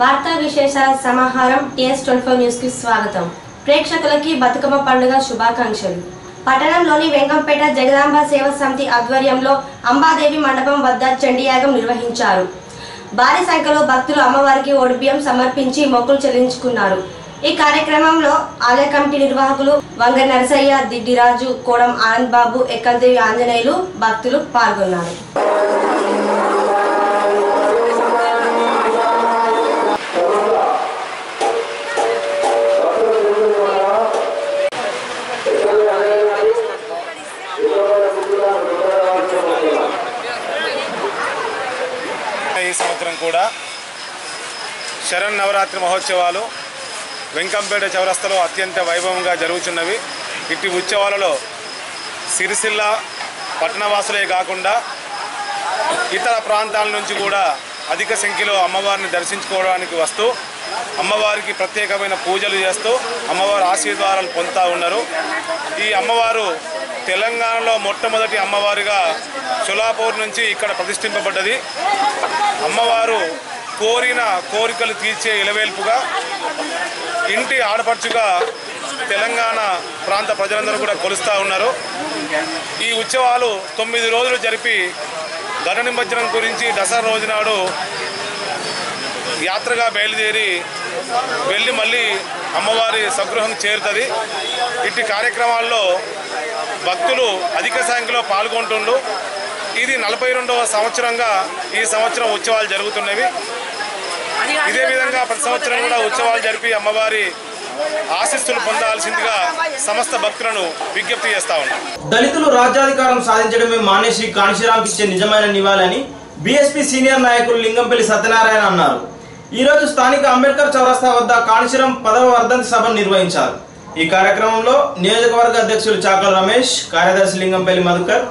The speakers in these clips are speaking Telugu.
వార్తా విశేషాల సమాహారం TS24 న్యూస్ కి స్వాగతం. ప్రేక్షకులకి బతుకమ్మ పండుగ శుభాకాంక్షలు. పట్టణంలోని వెంకంపేట జగదాంబ సేవా సమితి ఆధ్వర్యంలో అంబాదేవి మండపం వద్ద చండీయాగం నిర్వహించారు. భారీ సంఖ్యలో భక్తులు అమ్మవారికి ఒడిబియ్యం సమర్పించి మొక్కులు చెల్లించుకున్నారు. ఈ కార్యక్రమంలో ఆలయ కమిటీ నిర్వాహకులు వంగ నరసయ్య, దిడ్డిరాజు, కోడం ఆనంద్ బాబు, ఎక్కల్దేవి ఆంజనేయులు భక్తులు పాల్గొన్నారు. ఈ సంవత్సరం కూడా శరన్నవరాత్రి మహోత్సవాలు వెంకంపేట చౌరస్తాలో అత్యంత వైభవంగా జరుగుతున్నవి. ఇట్టి ఉత్సవాలలో సిరిసిల్ల పట్టణవాసులే కాకుండా ఇతర ప్రాంతాల నుంచి కూడా అధిక సంఖ్యలో అమ్మవారిని దర్శించుకోవడానికి వస్తూ అమ్మవారికి ప్రత్యేకమైన పూజలు చేస్తూ అమ్మవారి ఆశీర్వాదాలు పొందుతూ ఉన్నారు. ఈ అమ్మవారు తెలంగాణలో మొట్టమొదటి అమ్మవారిగా సోలాపూర్ నుంచి ఇక్కడ ప్రతిష్ఠింపబడ్డది. అమ్మవారు కోరిన కోరికలు తీర్చే ఇలవేల్పుగా, ఇంటి ఆడపడుచుగా తెలంగాణ ప్రాంత ప్రజలందరూ కూడా కొలుస్తూ ఉన్నారు. ఈ ఉత్సవాలు 9 రోజులు జరిపి ఘట నిమజ్జనం గురించి దసరా రోజు నాడు యాత్రగా బయలుదేరి వెళ్ళి మళ్ళీ అమ్మవారి స్వగృహం చేరుతుంది. ఇట్టి కార్యక్రమాల్లో భక్తులు అధిక సంఖ్యలో పాల్గొంటుండు. ఇది 42వ సంవత్సరంగా ఈ సంవత్సరం ఉత్సవాలు జరుగుతున్నవి. ఇదే విధంగా ప్రతి సంవత్సరం కూడా ఉత్సవాలు జరిపి అమ్మవారి ఆశీస్సులు పొందాల్సిందిగా సమస్త భక్తులను విజ్ఞప్తి చేస్తా ఉన్నాం. దళితులు రాజ్యాధికారం సాధించడమే మానేసి కాంశీరాంకి ఇచ్చే నిజమైన నివాళని బీఎస్పీ సీనియర్ నాయకులు లింగంపల్లి సత్యనారాయణ అన్నారు. ఈరోజు స్థానిక అంబేద్కర్ చౌరస్తా వద్ద కాంశీరాం 10వ వర్ధంతి సభను నిర్వహించారు. ఈ కార్యక్రమంలో నియోజకవర్గ అధ్యక్షులు చాకల రమేష్, కార్యదర్శి లింగంపల్లి మధుకర్,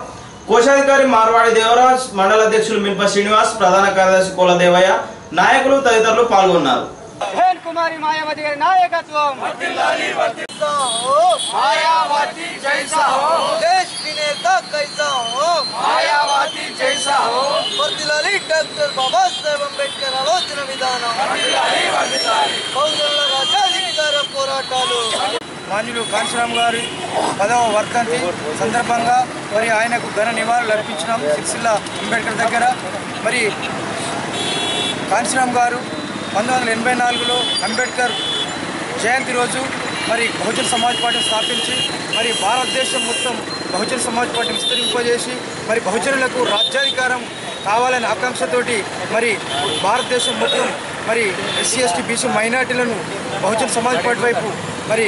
కోశాధికారి మార్వాడి దేవరాజ్, మండల అధ్యక్షులు మిల్ప శ్రీనివాస్, ప్రధాన కార్యదర్శి కోలదేవయ్య, నాయకులు తదితరులు పాల్గొన్నారు. కుమారి మాయావతి గారి నాయకత్వం మాయావతి జైసా హో దేశ్ వినేత కైసా హో మాయావతి జైసా హో వర్ధిల్లాలి డాక్టర్ బాబాసాహెబ్ అంబేద్కర్ ఆలోచన విధానం పౌరుల రాజ్యాధికార పోరాటాలు. మాన్యులు కాంశీరాం గారి 10వ వర్ధంతి సందర్భంగా మరి ఆయనకు ఘన నివాళులు అర్పించినాం సిరిసిల్ల అంబేద్కర్ దగ్గర. మరి కాంశీరాం గారు 1984లో అంబేద్కర్ జయంతి రోజు మరి బహుజన్ సమాజ్ పార్టీని స్థాపించి మరి భారతదేశం మొత్తం బహుజన్ సమాజ్ పార్టీని విస్తరింపజేసి మరి బహుజనులకు రాజ్యాధికారం కావాలనే ఆకాంక్షతోటి మరి భారతదేశం మొత్తం మరి SC ST BC మైనార్టీలను బహుజన్ సమాజ్ పార్టీ వైపు మరి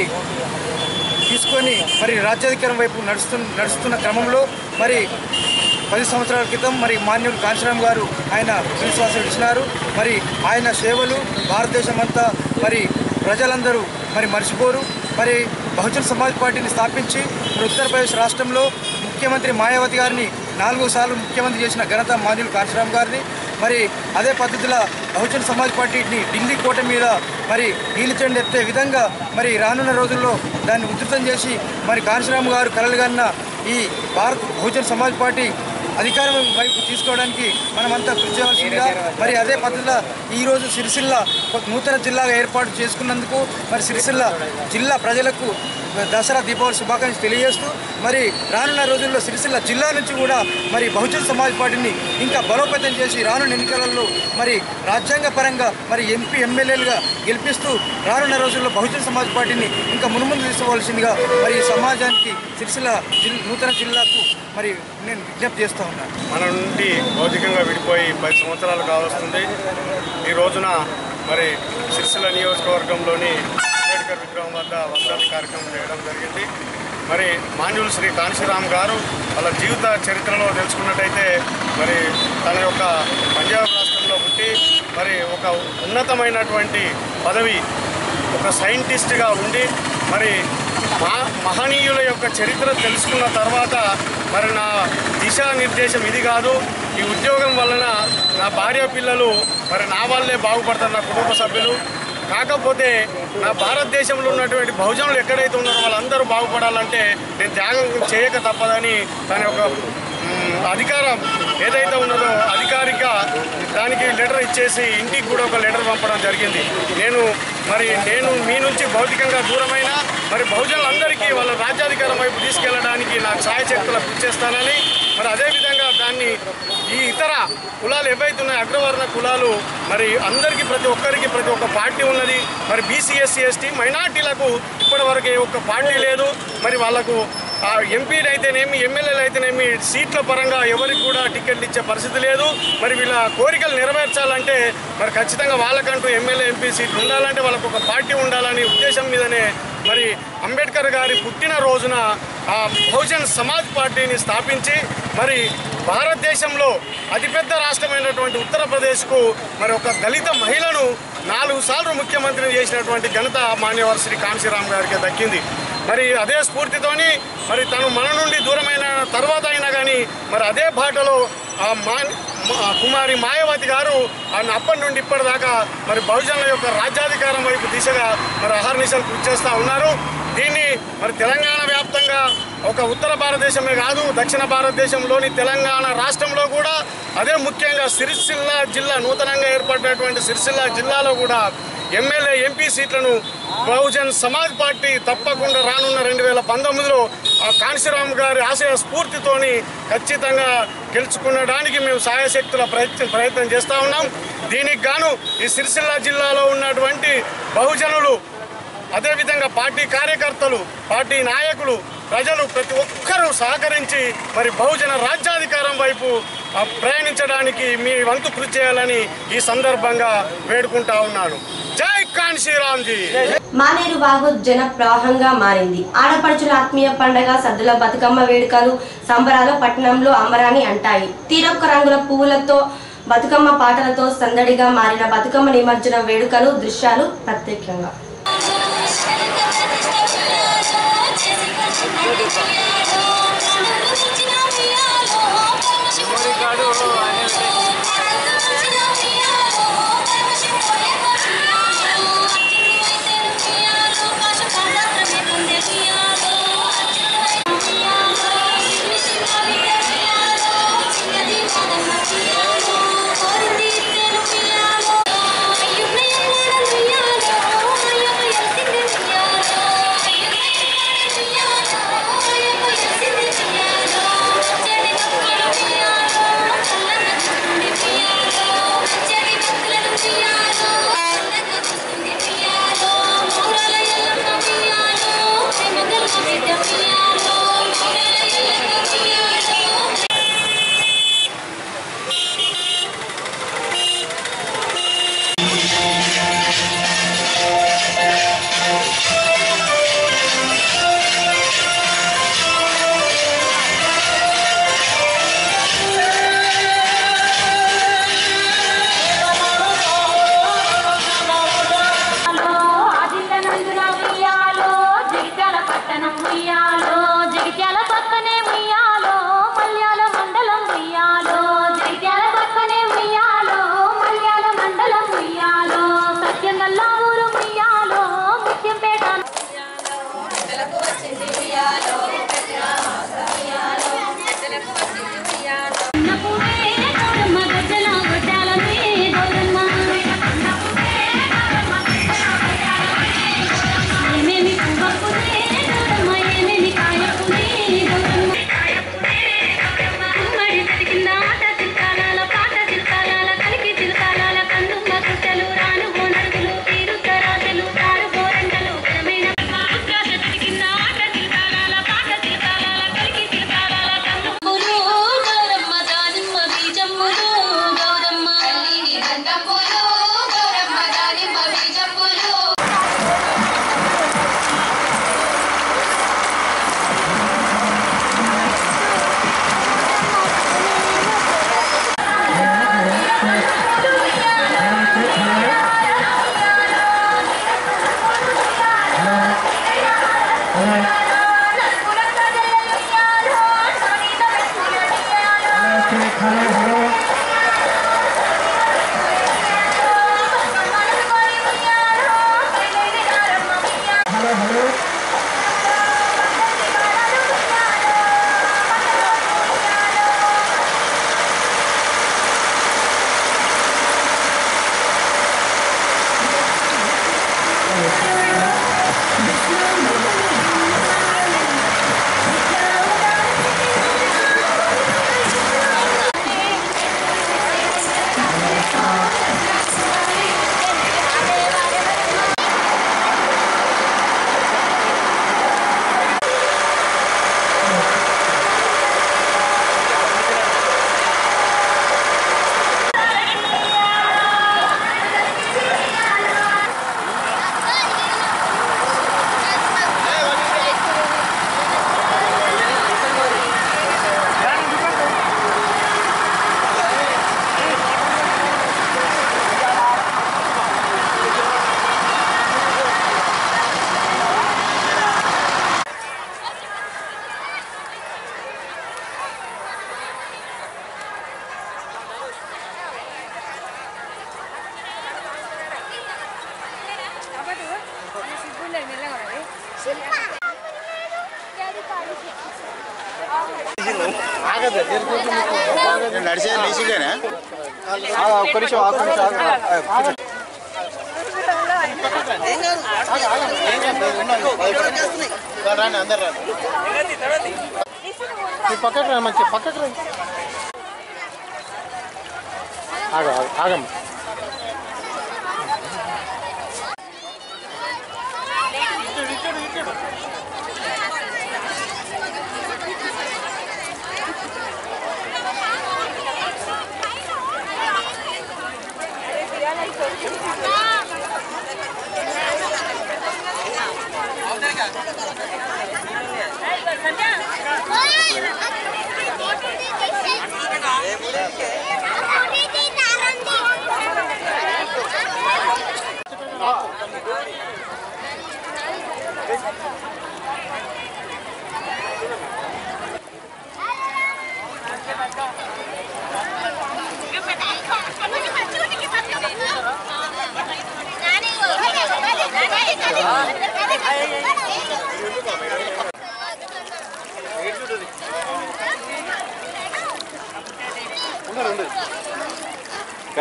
తీసుకొని మరి రాజ్యాధికారం వైపు నడుస్తున్న క్రమంలో మరి 10 సంవత్సరాల క్రితం మరి మాన్యులు కాంశీరాం గారు ఆయన విశ్వాసం ఇచ్చినారు. మరి ఆయన సేవలు భారతదేశం అంతా మరి ప్రజలందరూ మరి మర్చిపోరు. మరి బహుజన్ సమాజ్ పార్టీని స్థాపించి మరి ఉత్తరప్రదేశ్ రాష్ట్రంలో ముఖ్యమంత్రి మాయావతి గారిని 4 సార్లు ముఖ్యమంత్రి చేసిన ఘనత మాన్యులు కాంశీరాం గారిని. మరి అదే పద్ధతిలో బహుజన్ సమాజ్ పార్టీని ఢిల్లీ కోట మీద మరి నీలిచెండు ఎత్తే విధంగా మరి రానున్న రోజుల్లో దాన్ని ఉధృతం చేసి మరి కాంశీరాం గారు కలలుగన్న ఈ భారత్ బహుజన్ సమాజ్ పార్టీ అధికారం వైపు తీసుకోవడానికి మనమంతా కృషి చేయాల్సిందిగా మరి అదే పద్ధతిలో ఈరోజు సిరిసిల్ల ఒక నూతన జిల్లాగా ఏర్పాటు చేసుకున్నందుకు మరి సిరిసిల్ల జిల్లా ప్రజలకు దసరా దీపావళి శుభాకాంక్షలు తెలియజేస్తూ మరి రానున్న రోజుల్లో సిరిసిల్ల జిల్లా నుంచి కూడా మరి బహుజన్ సమాజ్ పార్టీని ఇంకా బలోపేతం చేసి రానున్న ఎన్నికలలో మరి రాజ్యాంగ పరంగా మరి MP MLAలుగా గెలిపిస్తూ రానున్న రోజుల్లో బహుజన్ సమాజ్ పార్టీని ఇంకా మునుముందు తీసుకోవాల్సిందిగా మరి సమాజానికి సిరిసిల్ల నూతన జిల్లాకు మరి నేను విజ్ఞప్తి చేస్తూ ఉన్నాను. మన నుండి భౌతికంగా విడిపోయి 10 సంవత్సరాలు కావస్తుంది. ఈ రోజున మరి సిరిసిల్ల నియోజకవర్గంలోని అంబేద్కర్ విగ్రహం వద్ద వర్ధంతి కార్యక్రమం చేయడం జరిగింది. మరి మాన్యులు శ్రీ కాంశీరాం గారు వాళ్ళ జీవిత చరిత్రలో తెలుసుకున్నట్టయితే మరి తన యొక్క పంజాబ్ రాష్ట్రంలో పుట్టి మరి ఒక ఉన్నతమైనటువంటి పదవి, ఒక సైంటిస్ట్గా ఉండి మరి మహనీయుల యొక్క చరిత్ర తెలుసుకున్న తర్వాత మరి నా దిశానిర్దేశం ఇది కాదు, ఈ ఉద్యోగం వలన నా భార్య పిల్లలు మరి నా వాళ్ళే బాగుపడతారు, నా కుటుంబ సభ్యులు. కాకపోతే నా భారతదేశంలో ఉన్నటువంటి బహుజనులు ఎక్కడైతే ఉన్నారో వాళ్ళందరూ బాగుపడాలంటే నేను త్యాగం చేయక తప్పదని తన యొక్క అధికారం ఏదైతే ఉన్నదో అధికారిక దానికి లెటర్ ఇచ్చేసి ఇంటికి కూడా ఒక లెటర్ పంపడం జరిగింది. నేను మీ నుంచి భౌతికంగా దూరమైన మరి బహుజనులందరికీ వాళ్ళ రాజ్యాధికారం వైపు తీసుకెళ్లడానికి నాకు సాయశక్తులు కృషి చేస్తానని, మరి అదేవిధంగా దాన్ని ఈ ఇతర కులాలు ఏవైతే ఉన్నాయో అగ్రవర్ణ కులాలు మరి అందరికీ ప్రతి ఒక్క పార్టీ ఉన్నది. మరి బీసీ ఎస్సీ ఎస్టీ మైనార్టీలకు ఇప్పటివరకు ఒక్క పార్టీ లేదు. మరి వాళ్ళకు ఎంపీలు అయితేనేమి ఎమ్మెల్యేలు అయితేనేమి సీట్ల పరంగా ఎవరికి కూడా టికెట్లు ఇచ్చే పరిస్థితి లేదు. మరి వీళ్ళ కోరికలు నెరవేర్చాలంటే మరి ఖచ్చితంగా వాళ్ళకంటూ ఎమ్మెల్యే ఎంపీ సీట్లు ఉండాలంటే వాళ్ళకు ఒక పార్టీ ఉండాలనే ఉద్దేశం మీదనే మరి అంబేద్కర్ గారి పుట్టిన రోజున బహుజన్ సమాజ్ పార్టీని స్థాపించి మరి భారతదేశంలో అతిపెద్ద రాష్ట్రమైనటువంటి ఉత్తరప్రదేశ్కు మరి ఒక దళిత మహిళను 4 సార్లు ముఖ్యమంత్రిని చేసినటువంటి ఘనత మాన్యవర్ శ్రీ కాన్షీరామ్ గారికి దక్కింది. మరి అదే స్ఫూర్తితోని మరి తను మన నుండి దూరమైన తర్వాత అయినా కానీ మరి అదే బాటలో కుమారి మాయావతి గారు అప్పటి నుండి ఇప్పటిదాకా మరి బహుజనుల యొక్క రాజ్యాధికారం వైపు దిశగా మరి అహర్నిశలు కృషి చేస్తూ ఉన్నారు. దీన్ని మరి తెలంగాణ వ్యాప్తంగా ఒక ఉత్తర భారతదేశమే కాదు దక్షిణ భారతదేశంలోని తెలంగాణ రాష్ట్రంలో కూడా అదే ముఖ్యంగా సిరిసిల్ల జిల్లా నూతనంగా ఏర్పడినటువంటి సిరిసిల్ల జిల్లాలో కూడా ఎమ్మెల్యే ఎంపీ సీట్లను బహుజన్ సమాజ్ పార్టీ తప్పకుండా రానున్న 2019లో కాన్షీరామ్ గారి ఆశయ స్ఫూర్తితోని ఖచ్చితంగా గెలుచుకునడానికి మేము సాయశక్తుల ప్రయత్నం చేస్తూ ఉన్నాం. దీనికి గాను ఈ సిరిసిల్ల జిల్లాలో ఉన్నటువంటి బహుజనులు అదేవిధంగా పార్టీ కార్యకర్తలు పార్టీ నాయకులు ప్రజలు ప్రతి ఒక్కరూ సహకరించి మరి బహుజన రాజ్యాధికారం వైపు ప్రయాణించడానికి మీ వంతు కృషి చేయాలని ఈ సందర్భంగా వేడుకుంటా ఉన్నాను. జై కాన్షీరామ్ జీ. మానేరు వాగు జన ప్రవాహంగా మారింది. ఆడపడుచుల ఆత్మీయ పండగ సద్దుల బతుకమ్మ వేడుకలు సంబరాలు పట్టణంలో అంబరాన్ని అంటాయి. తీరొక్క రంగుల పువ్వులతో బతుకమ్మ పాటలతో సందడిగా మారిన బతుకమ్మ నిమజ్జన వేడుకలు దృశ్యాలు ప్రత్యేకంగా నడిచే నిషికేనా అందరు పక్కకు రా మంచి పక్కకు రా ఆగమ్మ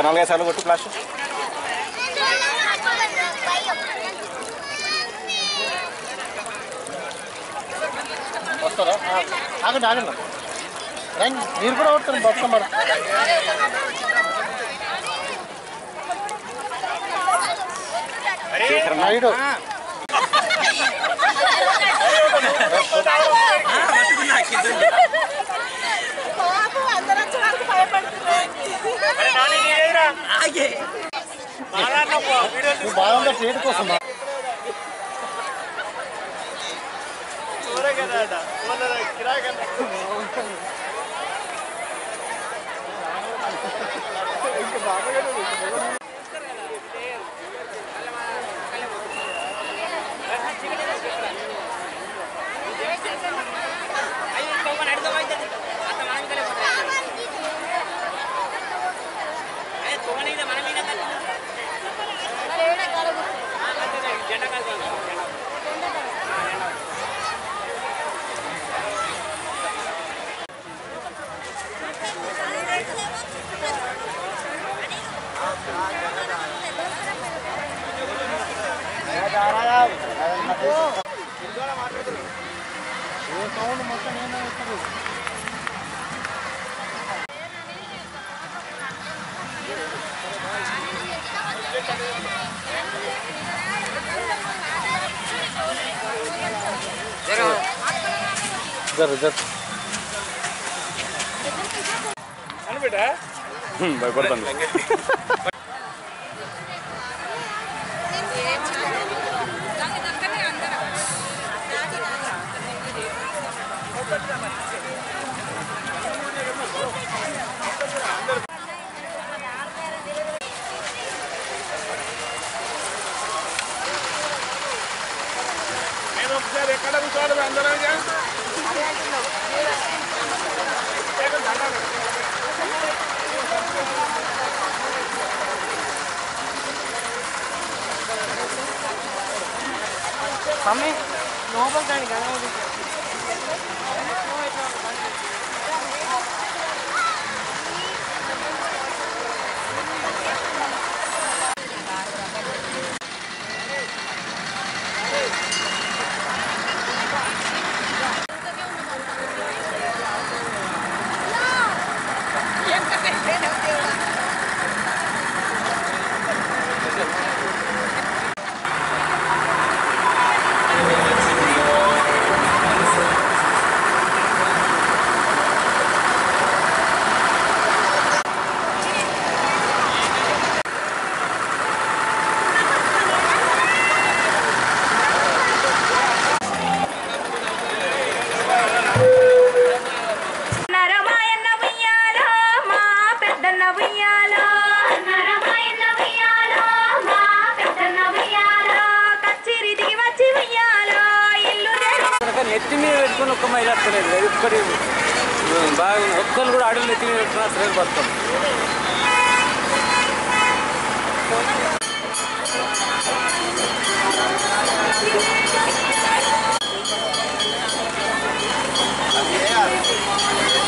నాలుగైదు సార్లు కొట్టు ఫ్లాష్ వస్తారా ఆగండి ఆగండి రండి మీరు కూడా కొడతారు బతుకమ్మ నాయుడు బాగా ప్లేట్ కోసం భయపడతాను ఎక్కడ కూర్చోవాలి అందరూ Kami novel kan kan నెత్తి మీద పెట్టుకుని ఒక్క మైలు వస్తలేదు ఒక్కటి బాగా ఒక్కరు కూడా అడుగులు నెత్తి మీద పెట్టుకున్నా సరే బతుకం Yeah.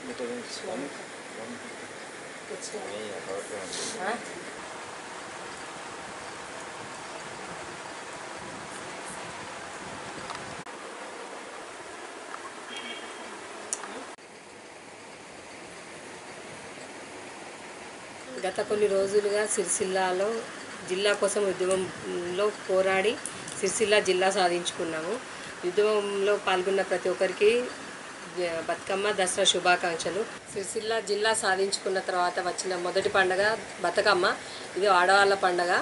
గత కొన్ని రోజులుగా సిరిసిల్లాలో జిల్లా కోసం ఉద్యమంలో పోరాడి సిరిసిల్ల జిల్లా సాధించుకున్నాము. ఉద్యమంలో పాల్గొన్న ప్రతి ఒక్కరికి బతుకమ్మ దసరా శుభాకాంక్షలు. సిరిసిల్ల జిల్లా సాధించుకున్న తర్వాత వచ్చిన మొదటి పండుగ బతుకమ్మ. ఇది ఆడవాళ్ళ పండుగ.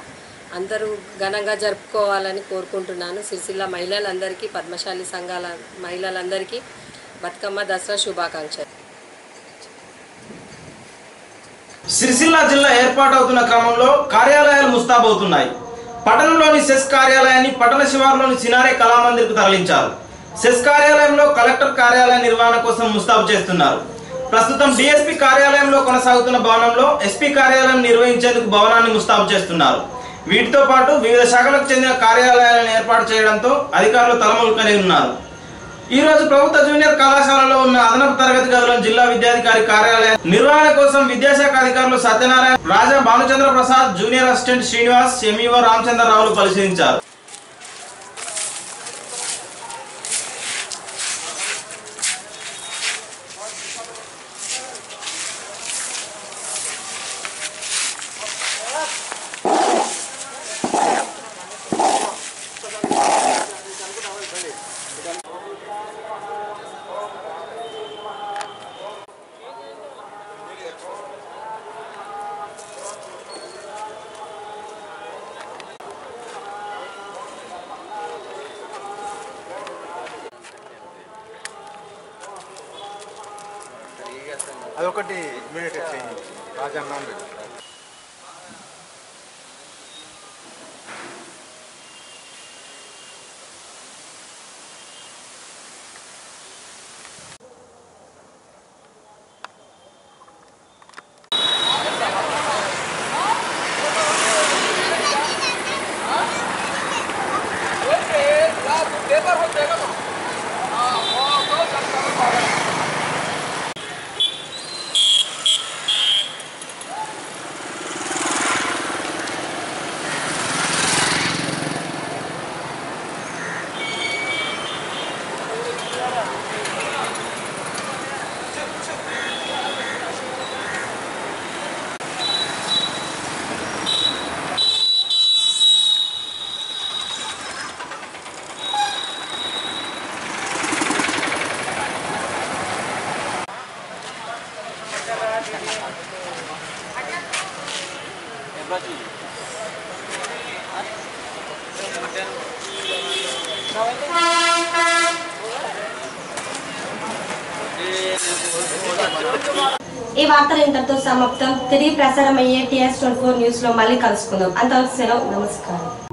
అందరూ ఘనంగా జరుపుకోవాలని కోరుకుంటున్నాను. సిరిసిల్ల మహిళలందరికీ, పద్మశాలి సంఘాల మహిళలందరికీ బతుకమ్మ దసరా శుభాకాంక్షలు. సిరిసిల్ల జిల్లా ఏర్పాటవుతున్న క్రమంలో కార్యాలయాలు ముస్తాబవుతున్నాయి. పట్టణంలోని సెస్ కార్యాలయాన్ని పట్టణ శివారులోని సినారే కళామందిర్కు తరలించారు. సెస్ కార్యాలయంలో కలెక్టర్ కార్యాలయ నిర్వహణ కోసం ముస్తాబు చేస్తున్నారు. ప్రస్తుతం డిఎస్పీ కార్యాలయంలో కొనసాగుతున్న భవనంలో ఎస్పీ కార్యాలయం నిర్వహించేందుకు భవనాన్ని ముస్తాబు చేస్తున్నారు. వీటితో పాటు వివిధ శాఖలకు చెందిన కార్యాలయాలను ఏర్పాటు చేయడంతో అధికారులు తలములుకని ఉన్నారు. ఈ రోజు ప్రభుత్వ జూనియర్ కళాశాలలో ఉన్న అదనపు తరగతి గదులను జిల్లా విద్యాధికారి కార్యాలయం నిర్వహణ కోసం విద్యాశాఖ అధికారులు Satyanarayana, Raja Bhanuchandra Prasad, junior assistant Srinivas, MEO రామచంద్రరావులు పరిశీలించారు. అదొకటి ఇమీడియట్ చేయండి రాజన్న. ఈ వార్తలు ఇంతటితో సమాప్తం. తిరిగి ప్రసారం అయ్యే TS24 న్యూస్ లో మళ్ళీ కలుసుకుందాం. అంతవరకు సెలవు. నమస్కారం.